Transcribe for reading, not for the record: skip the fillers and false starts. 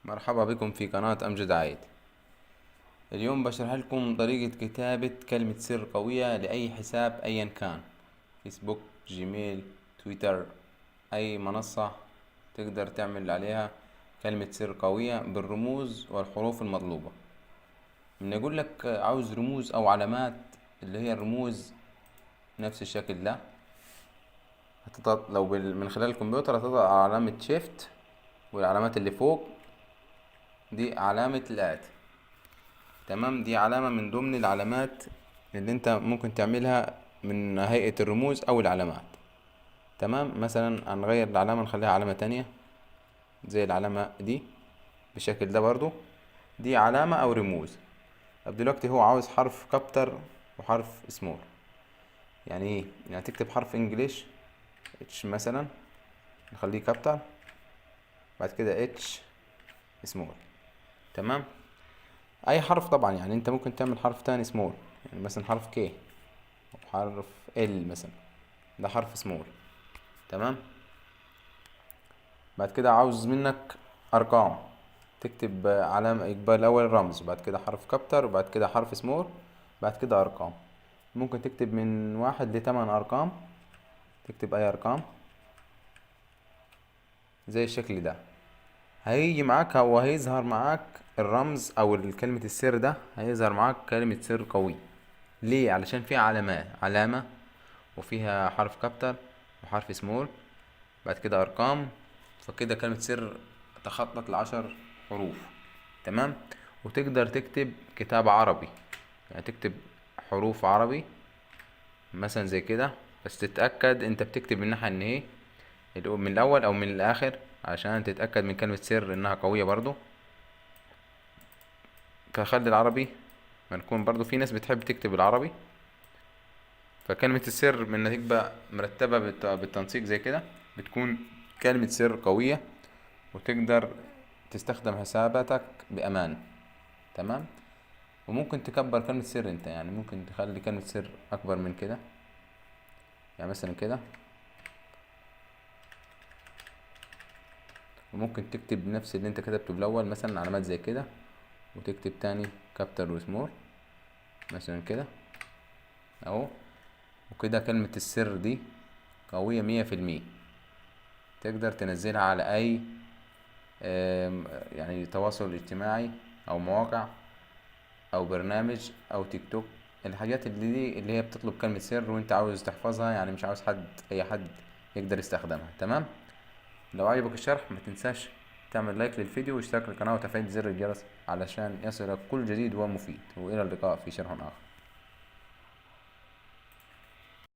مرحبا بكم في قناة أمجد عايد. اليوم بشرح لكم طريقة كتابة كلمة سر قوية لأي حساب أيا كان، فيسبوك، جيميل، تويتر، أي منصة تقدر تعمل عليها كلمة سر قوية بالرموز والحروف المطلوبة. من يقول لك عاوز رموز أو علامات، اللي هي الرموز نفس الشكل ده، هتضغط لو من خلال الكمبيوتر هتضغط على علامة شيفت، والعلامات اللي فوق دي علامة الآت. تمام، دي علامة من ضمن العلامات اللي انت ممكن تعملها من هيئة الرموز او العلامات. تمام، مثلا هنغير العلامة نخليها علامة تانية زي العلامة دي بالشكل ده برضو، دي علامة او رموز. طب دلوقتي هو عاوز حرف كابتر وحرف سمول. يعني ايه؟ يعني تكتب حرف انجليش اتش مثلا، نخليه كابتر، بعد كده اتش سمول. تمام، اي حرف طبعا، يعني انت ممكن تعمل حرف تاني سمول، يعني مثلا حرف كي او حرف ال مثلا، ده حرف سمول. تمام، بعد كده عاوز منك ارقام، تكتب علامة، يبقى الاول رمز، بعد كده حرف كابتر، وبعد كده حرف سمول، بعد كده ارقام. ممكن تكتب من 1 ل8 ارقام، تكتب اي ارقام زي الشكل ده. هيجي معاك او هيظهر معاك الرمز او كلمة السر ده، هيظهر معاك كلمة سر قوي. ليه؟ علشان فيها علامة وفيها حرف كابتر وحرف سمول، بعد كده ارقام، فكده كلمة سر تخطط ل10 حروف. تمام، وتقدر تكتب كتابة عربي، يعني تكتب حروف عربي مثلا زي كده، بس تتأكد انت بتكتب من ناحية ان ايه، من الاول او من الاخر، عشان تتأكد من كلمة سر انها قوية برضو. فخلي العربي، ما نكون برضو في ناس بتحب تكتب العربي، فكلمة السر من انها تبقى مرتبة بالتنسيق زي كده، بتكون كلمة سر قوية وتقدر تستخدم حساباتك بأمان. تمام، وممكن تكبر كلمة سر انت، يعني ممكن تخلي كلمة سر اكبر من كده، يعني مثلا كده، وممكن تكتب نفس اللي انت كتبته بالاول، مثلا علامات زي كده، وتكتب تاني كابتر وسمول مثلا كده اهو. وكده كلمة السر دي قوية 100%، تقدر تنزلها على اي يعني تواصل اجتماعي او مواقع او برنامج او تيك توك، الحاجات اللي هي بتطلب كلمة سر وانت عاوز تحفظها، يعني مش عاوز اي حد يقدر يستخدمها. تمام، لو عجبك الشرح ما تنساش تعمل لايك للفيديو واشتراك للقناة وتفعيل زر الجرس علشان يصلك كل جديد ومفيد، والى اللقاء في شرح اخر.